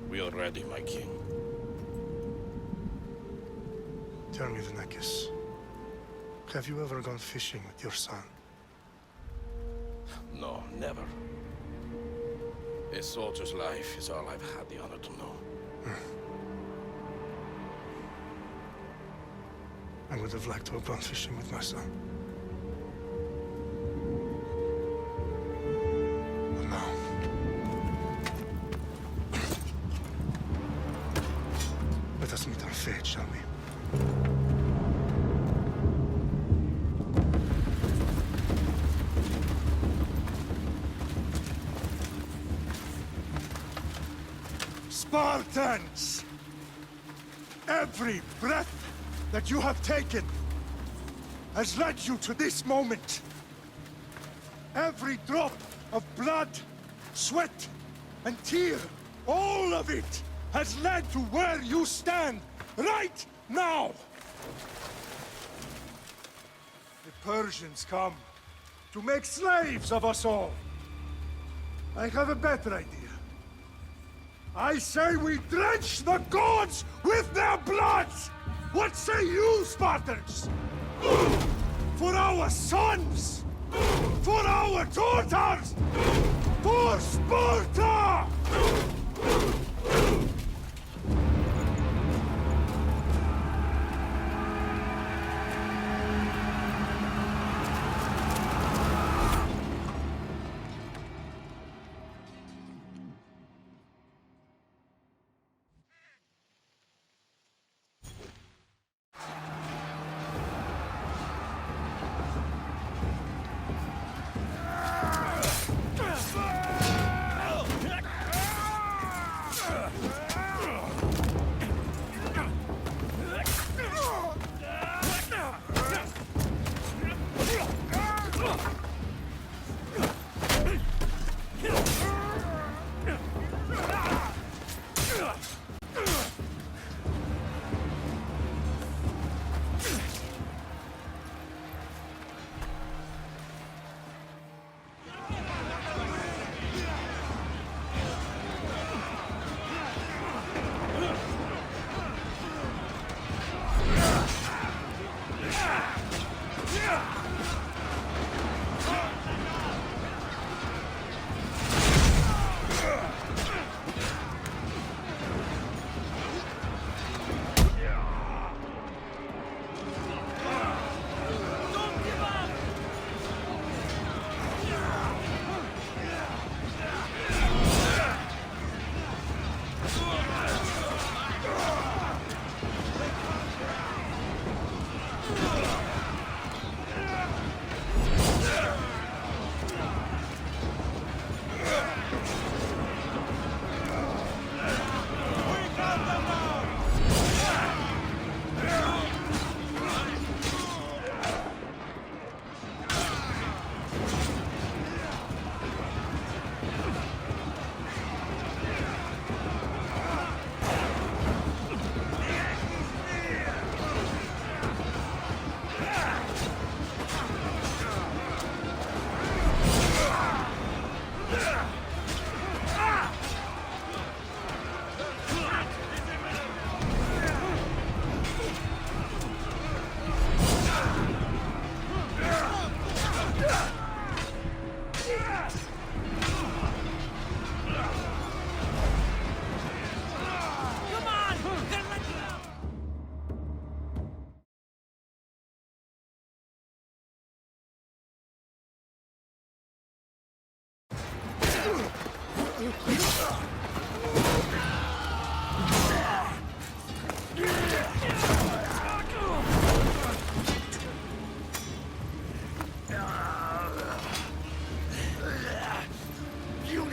We are ready, my king. Tell me, Alexios, have you ever gone fishing with your son? No, never. A soldier's life is all I've had the honor to know. I would have liked to have gone fishing with my son. But no. Let us meet our fate, shall we? Spartans! Every breath that you have taken has led you to this moment. Every drop of blood, sweat, and tear, all of it has led to where you stand right now. The Persians come to make slaves of us all. I have a better idea. I say we drench the gods with their bloods! What say you, Spartans? For our sons! For our daughters! For Sparta!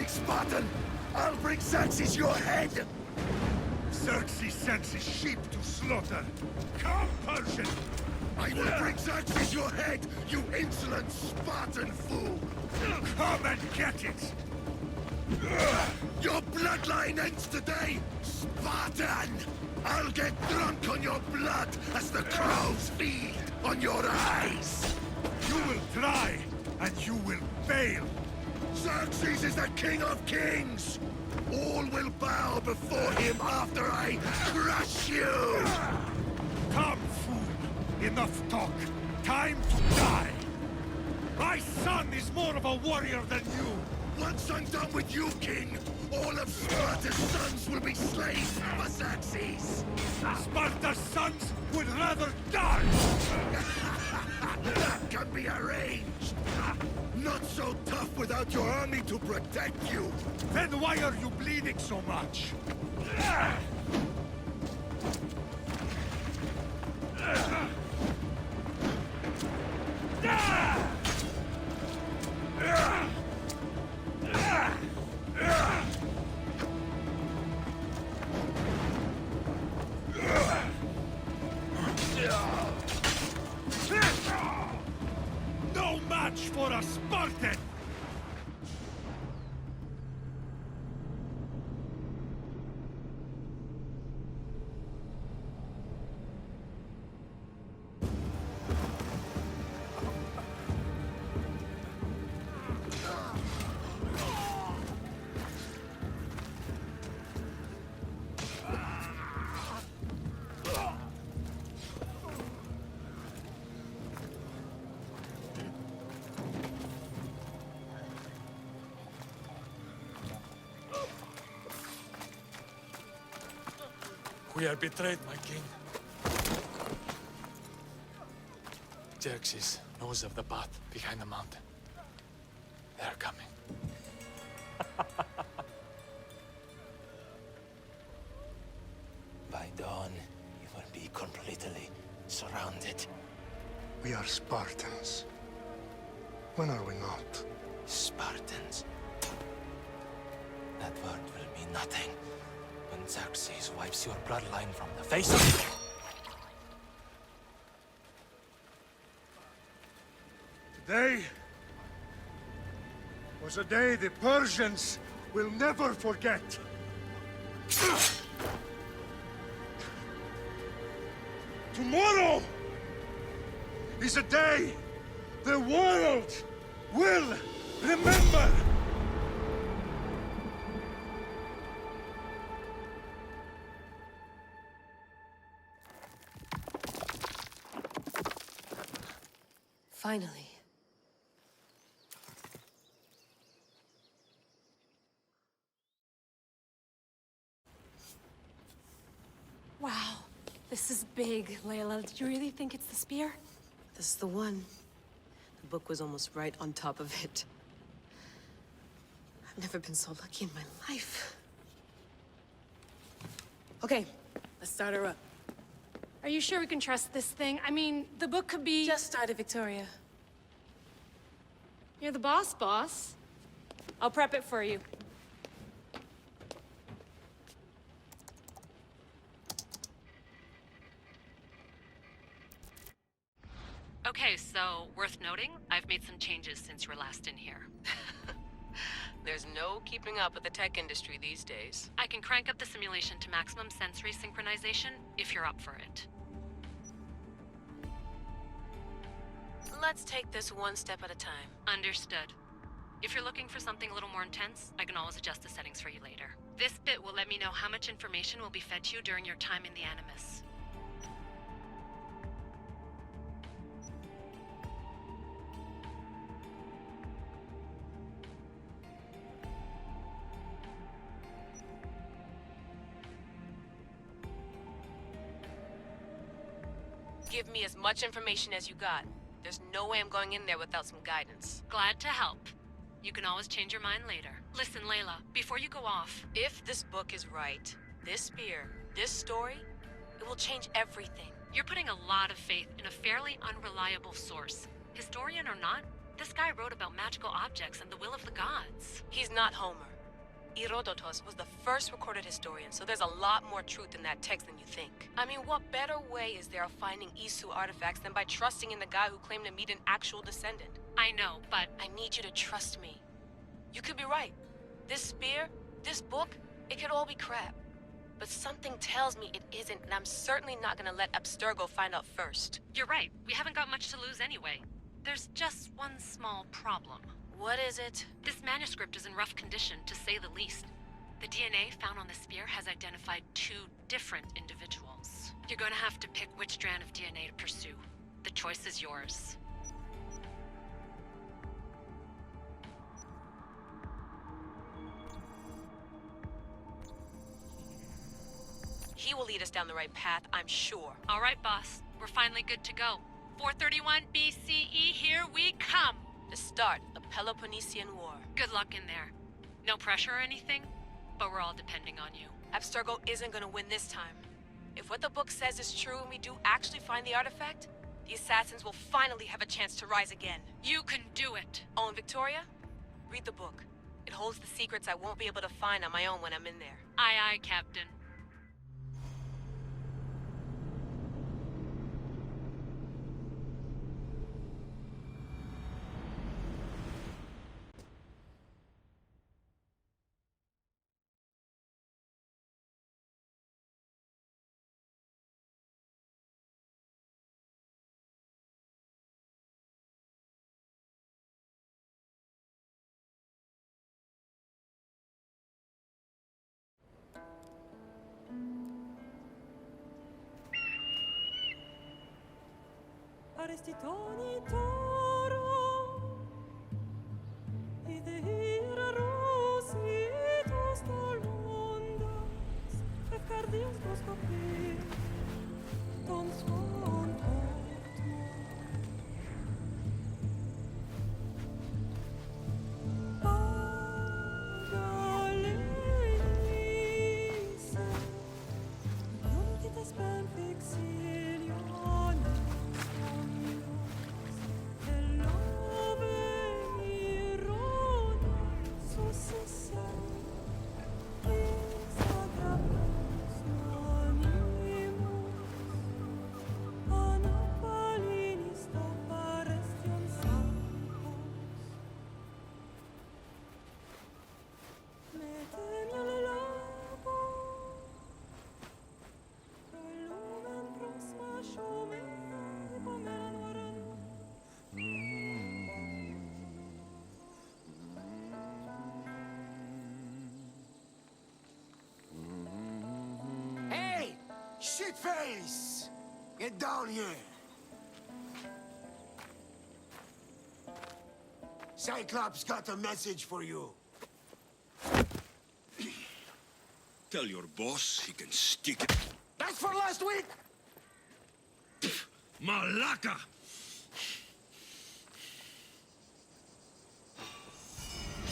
Spartan! I'll bring Xerxes your head! Xerxes sends his sheep to slaughter. Come, Persian! I will bring Xerxes your head, you insolent Spartan fool! Come and get it! Your bloodline ends today, Spartan! I'll get drunk on your blood as the crows feed on your eyes! You will try, and you will fail! Xerxes is the king of kings! All will bow bow before him after I crush you! Come, fool! Enough talk! Time to die! My son is more of a warrior than you! Once I'm done with you, King, all of Sparta's sons will be slaves for Xerxes! Sparta's sons would rather die! That can be arranged! Not so tough without your army to protect you! Then why are you bleeding so much? No match for a Spartan! We are betrayed, my king. Xerxes knows of the path behind the mountain. They are coming. By dawn, you will be completely surrounded. We are Spartans. When are we not? Spartans. That word will mean nothing when Xerxes wipes your bloodline from the face of... Today was a day the Persians will never forget. Tomorrow is a day the world will remember. Finally. Wow, this is big, Leila. Did you really think it's the spear? This is the one. The book was almost right on top of it. I've never been so lucky in my life. Okay, let's start her up. Are you sure we can trust this thing? I mean, the book could be... Just started, Victoria. You're the boss. I'll prep it for you. Okay, so worth noting, I've made some changes since you were last in here. There's no keeping up with the tech industry these days. I can crank up the simulation to maximum sensory synchronization if you're up for it. Let's take this one step at a time. Understood. If you're looking for something a little more intense, I can always adjust the settings for you later. This bit will let me know how much information will be fed to you during your time in the Animus. Give me as much information as you got. There's no way I'm going in there without some guidance. Glad to help. You can always change your mind later. Listen, Leila, before you go off... If this book is right, this spear, this story, it will change everything. You're putting a lot of faith in a fairly unreliable source. Historian or not, this guy wrote about magical objects and the will of the gods. He's not Homer. Herodotus was the first recorded historian, so there's a lot more truth in that text than you think. I mean, what better way is there of finding Isu artifacts than by trusting in the guy who claimed to meet an actual descendant? I know, but... I need you to trust me. You could be right. This spear, this book, it could all be crap. But something tells me it isn't, and I'm certainly not gonna let Abstergo find out first. You're right. We haven't got much to lose anyway. There's just one small problem. What is it? This manuscript is in rough condition, to say the least. The DNA found on the spear has identified 2 different individuals. You're gonna have to pick which strand of DNA to pursue. The choice is yours. He will lead us down the right path, I'm sure. All right, boss. We're finally good to go. 431 BCE, here we come! The start of the Peloponnesian War. Good luck in there. No pressure or anything, but we're all depending on you. Abstergo isn't gonna win this time. If what the book says is true and we do actually find the artifact, the assassins will finally have a chance to rise again. You can do it! Oh, and Victoria? Read the book. It holds the secrets I won't be able to find on my own when I'm in there. Aye, aye, Captain. Arestitoni toro, idehira rositos talmondas, efcardios proscopi, ton son Shitface! Get down here! Cyclops got a message for you. Tell your boss he can stick it. That's for last week! Malaka!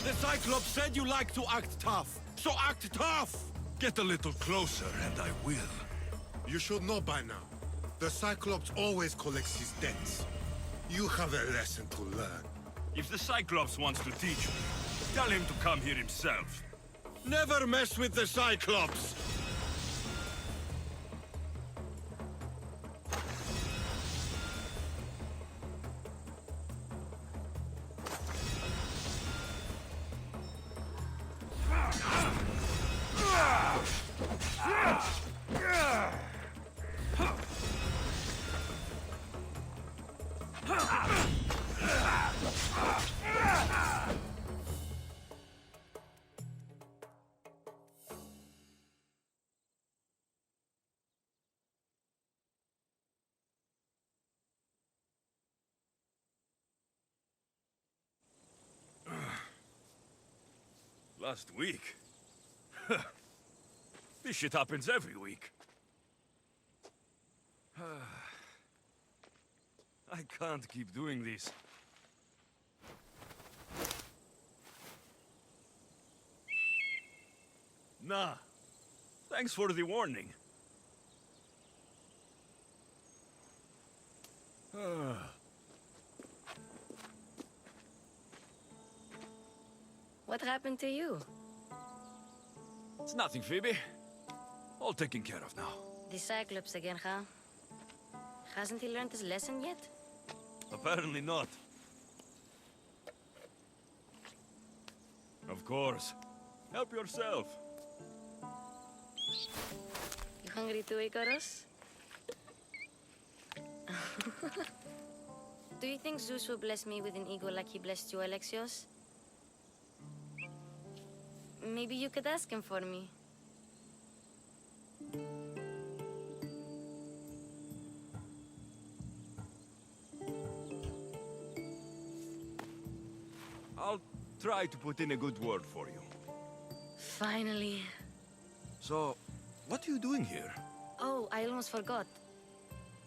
The Cyclops said you like to act tough, so act tough! Get a little closer and I will. You should know by now. The Cyclops always collects his debts. You have a lesson to learn. If the Cyclops wants to teach me, tell him to come here himself. Never mess with the Cyclops! Last week? This shit happens every week. I can't keep doing this. Nah. Thanks for the warning. What happened to you? It's nothing, Phoibe. All taken care of now. The Cyclops again, huh? Hasn't he learned his lesson yet? Apparently not. Of course. Help yourself. You hungry too, Icarus? Do you think Zeus will bless me with an ego like he blessed you, Alexios? Maybe you could ask him for me. I'll try to put in a good word for you. Finally. So, what are you doing here? Oh, I almost forgot.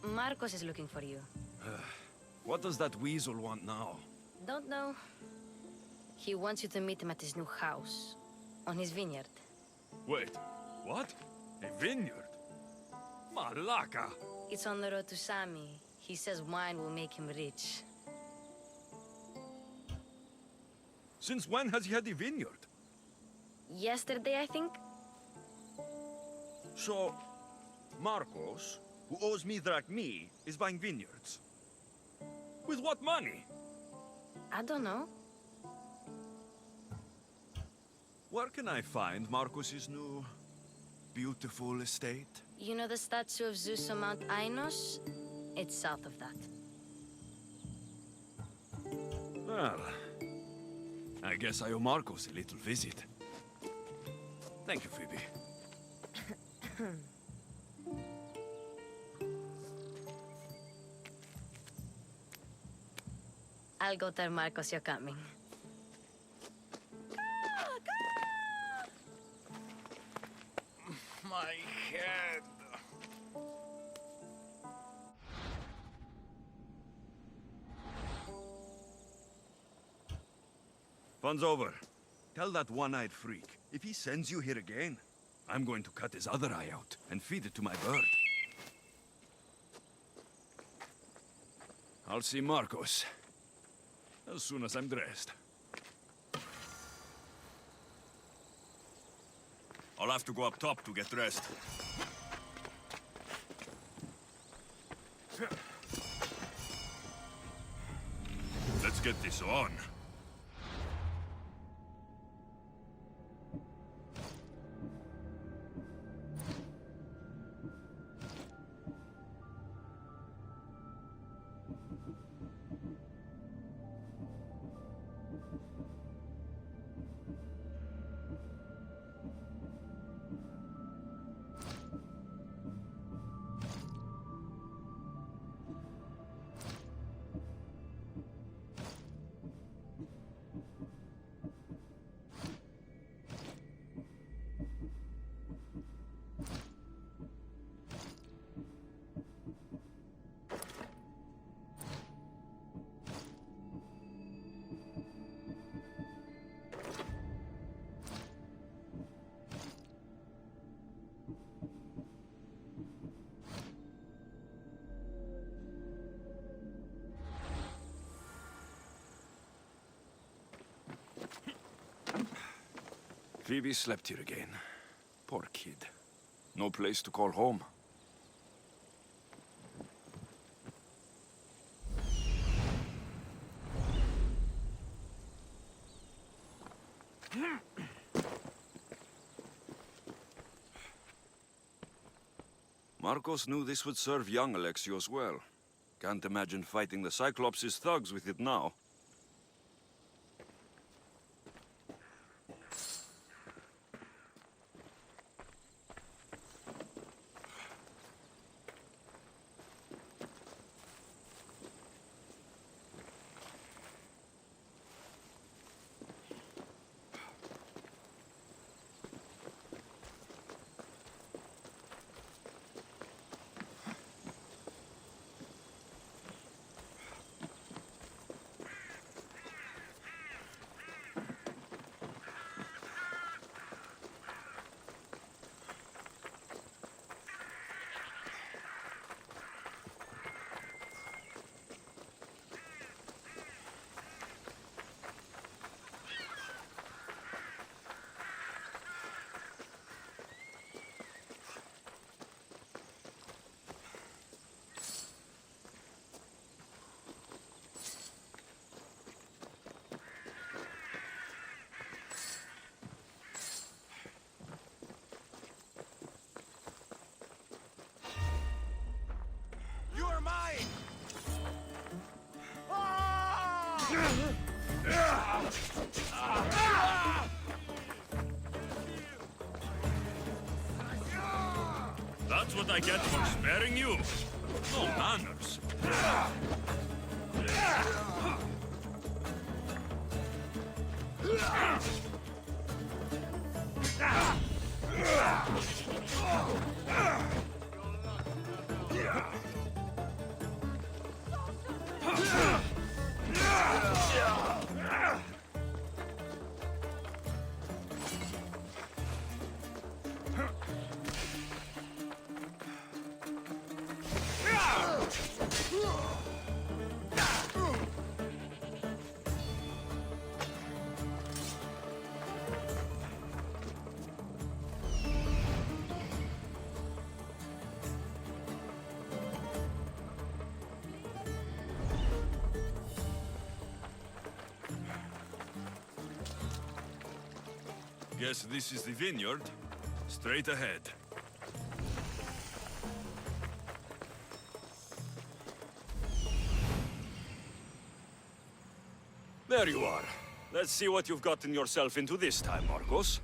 Marcos is looking for you. What does that weasel want now? Don't know. He wants you to meet him at his new house. On his vineyard. Wait, what? A vineyard? Malaka! It's on the road to Sami. He says wine will make him rich. Since when has he had a vineyard? Yesterday, I think? So, Marcos, who owes me drachmi, is buying vineyards. With what money? I don't know. Where can I find Marcos's new, beautiful estate? You know the statue of Zeus on Mount Inos? It's south of that. Well, I guess I owe Marcos a little visit. Thank you, Phoibe. I'll go tell Marcos you're coming. My head. Fun's over. Tell that one-eyed freak, if he sends you here again, I'm going to cut his other eye out and feed it to my bird. I'll see Marcos as soon as I'm dressed. I'll have to go up top to get dressed. Let's get this on. Phoibe slept here again. Poor kid. No place to call home. Marcos knew this would serve young Alexios well. Can't imagine fighting the Cyclops' thugs with it now. That's what I get for sparing you. No manners. Guess this is the vineyard. Straight ahead. There you are. Let's see what you've gotten yourself into this time, Marcos.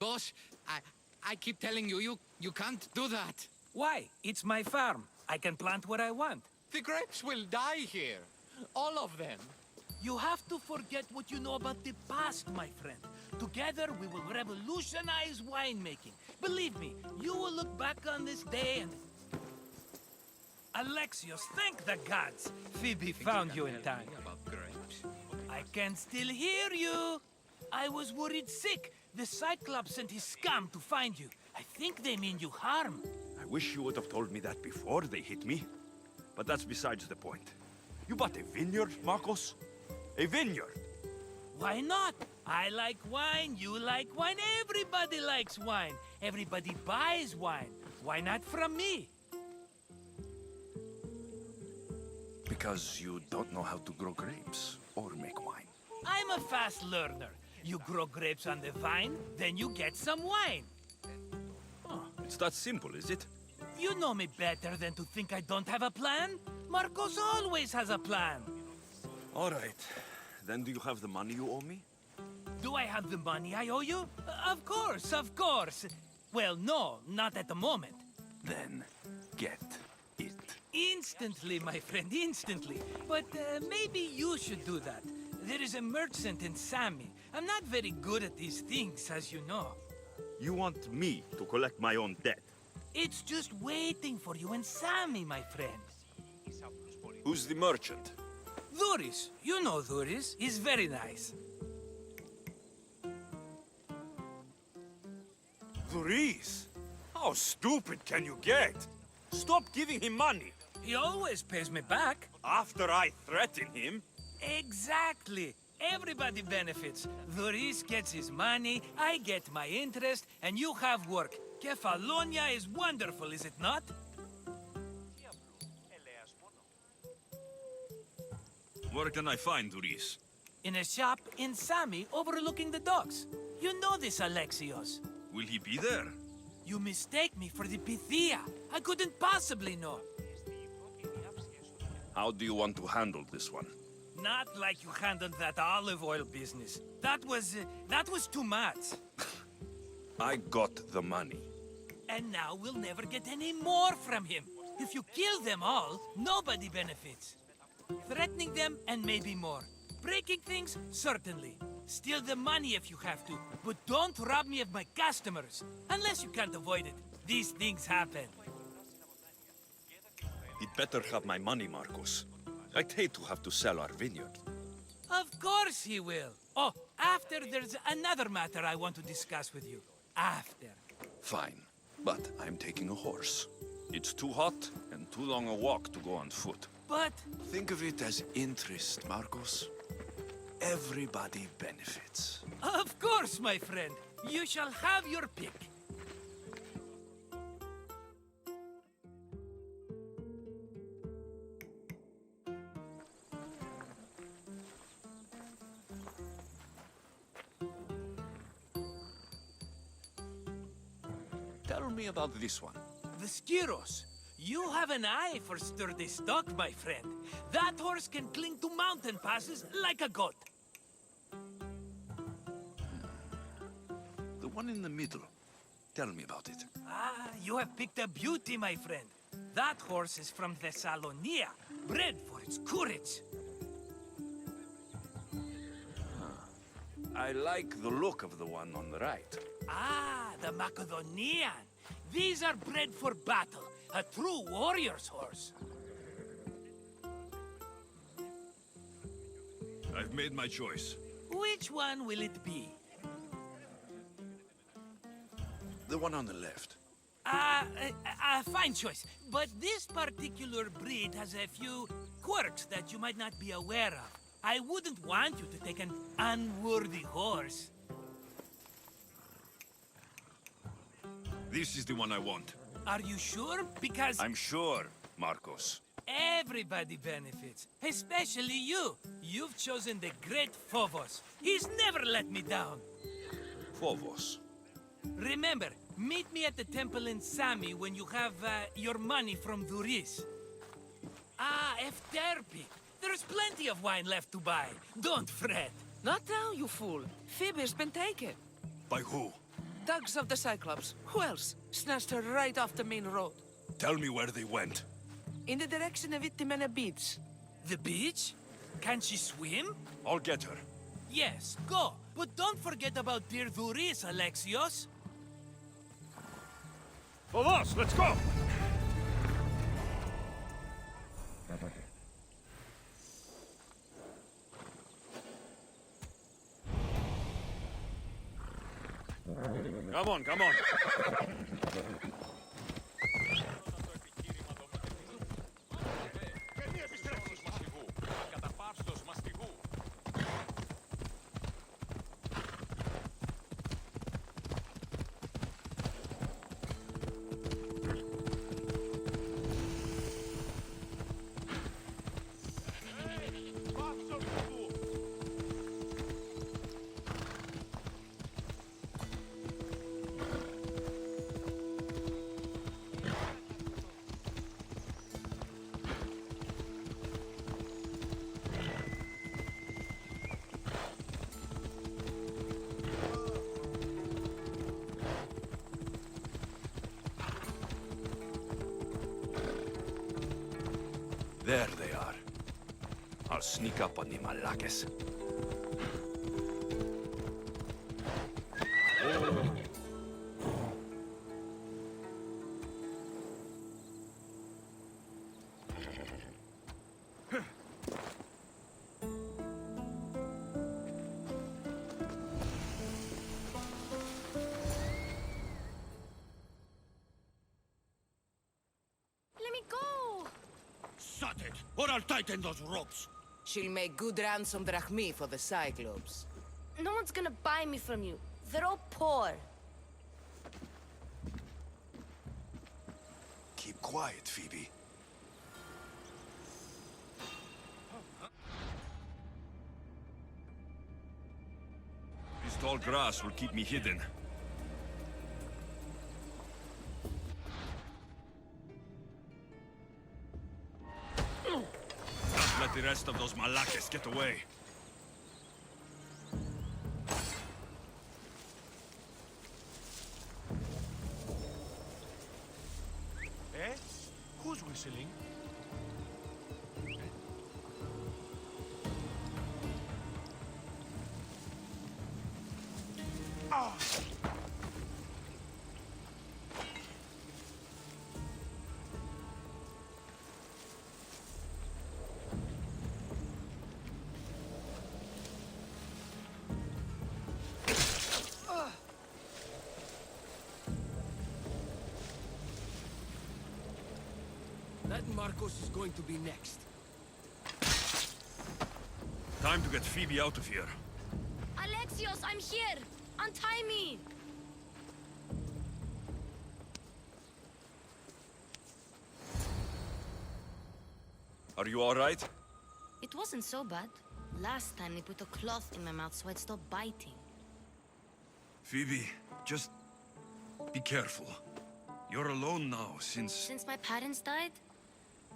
Boss, I keep telling you, you can't do that. Why? It's my farm. I can plant what I want. The grapes will die here. All of them. You have to forget what you know about the past, my friend. Together, we will revolutionize winemaking. Believe me, you will look back on this day and... Alexios, thank the gods! Phoibe found you in time. About grapes. I can still hear you! I was worried sick. The Cyclops sent his scum to find you. I think they mean you harm. I wish you would have told me that before they hit me. But that's besides the point. You bought a vineyard, Marcos? A vineyard? Why not? I like wine, you like wine, everybody likes wine. Everybody buys wine. Why not from me? Because you don't know how to grow grapes or make wine. I'm a fast learner. You grow grapes on the vine, then you get some wine. Oh, it's that simple, is it? You know me better than to think I don't have a plan. Marcos always has a plan. All right. Then do you have the money you owe me? Do I have the money I owe you? Of course, of course. Well, no, not at the moment. Then get it. Instantly, my friend, instantly. But maybe you should do that. There is a merchant in Sami. I'm not very good at these things, as you know. You want me to collect my own debt? It's just waiting for you in Sami, my friend. Who's the merchant? Dhuris. You know Dhuris. He's very nice. Dhuris? How stupid can you get? Stop giving him money. He always pays me back. After I threaten him? Exactly. Everybody benefits. Dhuris gets his money, I get my interest, and you have work. Kefalonia is wonderful, is it not? Where can I find Dhuris? In a shop in Sami overlooking the docks. You know this, Alexios. Will he be there? You mistake me for the Pythia. I couldn't possibly know. How do you want to handle this one? Not like you handled that olive oil business. That was too much. I got the money. And now we'll never get any more from him. If you kill them all, nobody benefits. Threatening them, and maybe more. Breaking things, certainly. Steal the money if you have to, but don't rob me of my customers. Unless you can't avoid it. These things happen. better have my money, Marcos. I'd hate to have to sell our vineyard. Of course he will. Oh, after there's another matter I want to discuss with you. After. Fine, but I'm taking a horse. It's too hot and too long a walk to go on foot. But... Think of it as interest, Marcos. Everybody benefits. Of course, my friend. You shall have your pick. Tell me about this one. The Skiros. You have an eye for sturdy stock, my friend. That horse can cling to mountain passes like a goat. The one in the middle. Tell me about it. Ah, you have picked a beauty, my friend. That horse is from Thessalonia, bred for its courage. I like the look of the one on the right. Ah, the Macedonian. These are bred for battle. A true warrior's horse. I've made my choice. Which one will it be? The one on the left. Fine choice. But this particular breed has a few quirks that you might not be aware of. I wouldn't want you to take an unworthy horse. This is the one I want. Are you sure? Because... I'm sure, Marcos. everybody benefits. Especially you. You've chosen the great Phobos. He's never let me down. Phobos. Remember, meet me at the temple in Sami when you have your money from Duris. Ah, Efterpi. There's plenty of wine left to buy. Don't fret. Not now, you fool. Phoebe's been taken. By who? Thugs of the Cyclops. Who else? Snatched her right off the main road. Tell me where they went. In the direction of Itimena Beach. The beach? Can she swim? I'll get her. Yes, go. But don't forget about dear Duris, Alexios. Phobos, let's go! Come on, come on. There they are. I'll sneak up on the Malakes. Let me go! Shut it, or I'll tighten those ropes. She'll make good ransom drachmi for the Cyclops. No one's gonna buy me from you. They're all poor. Keep quiet, Phoebe. This tall grass will keep me hidden. Don't let the rest of those Malakes get away. Eh? Who's whistling? Ah! That Marcos is going to be next. Time to get Phoibe out of here. Alexios, I'm here! Untie me! Are you all right? It wasn't so bad. Last time they put a cloth in my mouth so I'd stop biting. Phoibe, just be careful. You're alone now since... Since my parents died?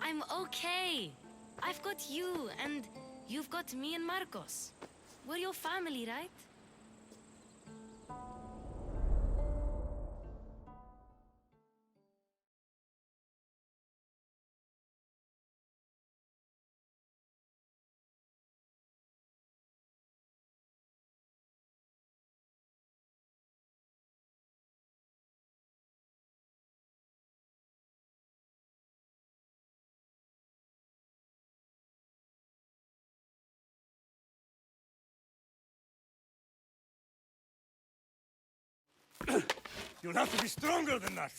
I'm okay. I've got you, and you've got me and Marcos. We're your family, right? You'll have to be stronger than that.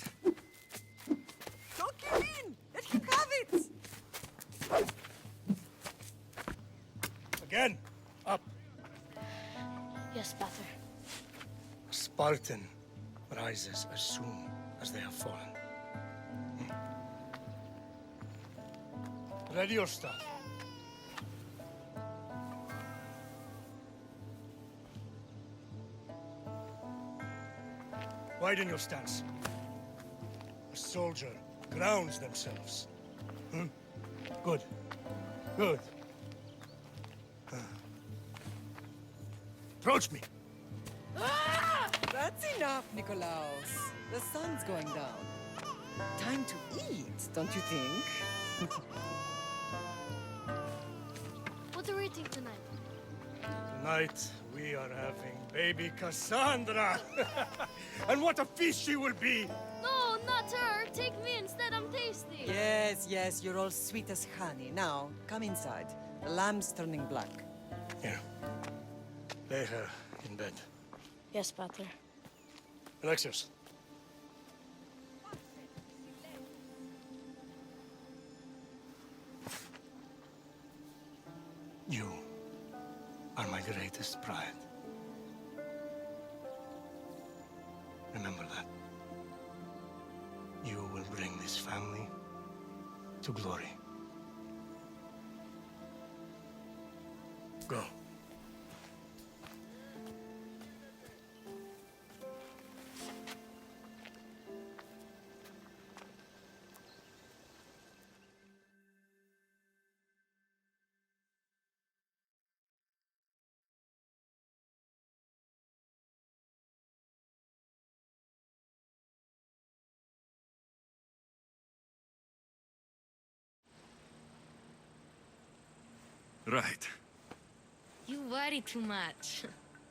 Don't give in! Let him have it! Again. Up. Yes, Pater. A Spartan rises as soon as they have fallen. Ready your staff. Widen your stance. A soldier grounds themselves. Good. Good. Approach me. That's enough, Nikolaos. The sun's going down. Time to eat, don't you think? What are we eating tonight? Tonight, we are having baby Cassandra. And what a feast she will be! No, not her! Take me instead, I'm tasty! Yes, yes, you're all sweet as honey. Now, come inside. The lamb's turning black. Here. Lay her in bed. Yes, Pater. Alexios. You are my greatest pride. Remember that. You will bring this family to glory. Go. Right. You worry too much.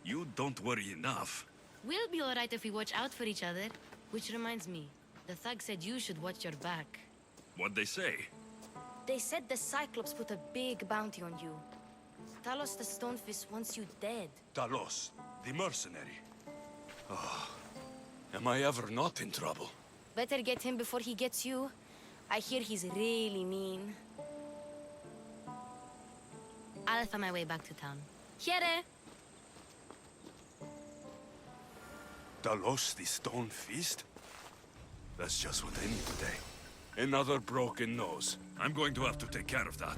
You don't worry enough. We'll be alright if we watch out for each other. Which reminds me, the thug said you should watch your back. What'd they say? They said the Cyclops put a big bounty on you. Talos the Stonefist wants you dead. Talos, the mercenary. Oh, am I ever not in trouble? Better get him before he gets you. I hear he's really mean. I'll find my way back to town. Here! Talos, the stone fist? That's just what I need today. Another broken nose. I'm going to have to take care of that.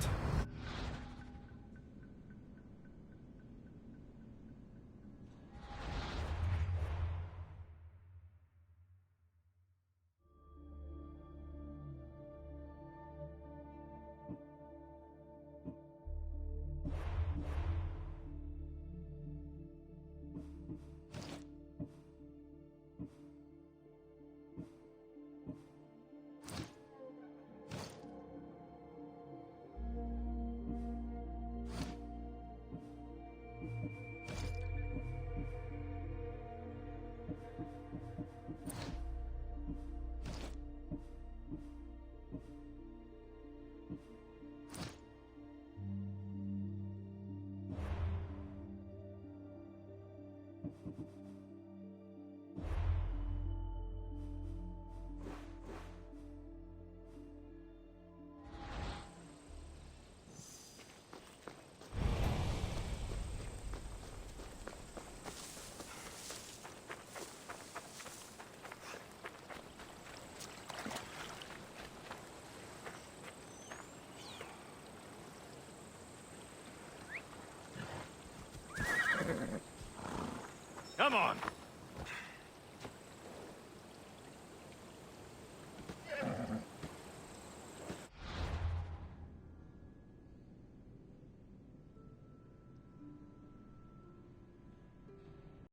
Come on.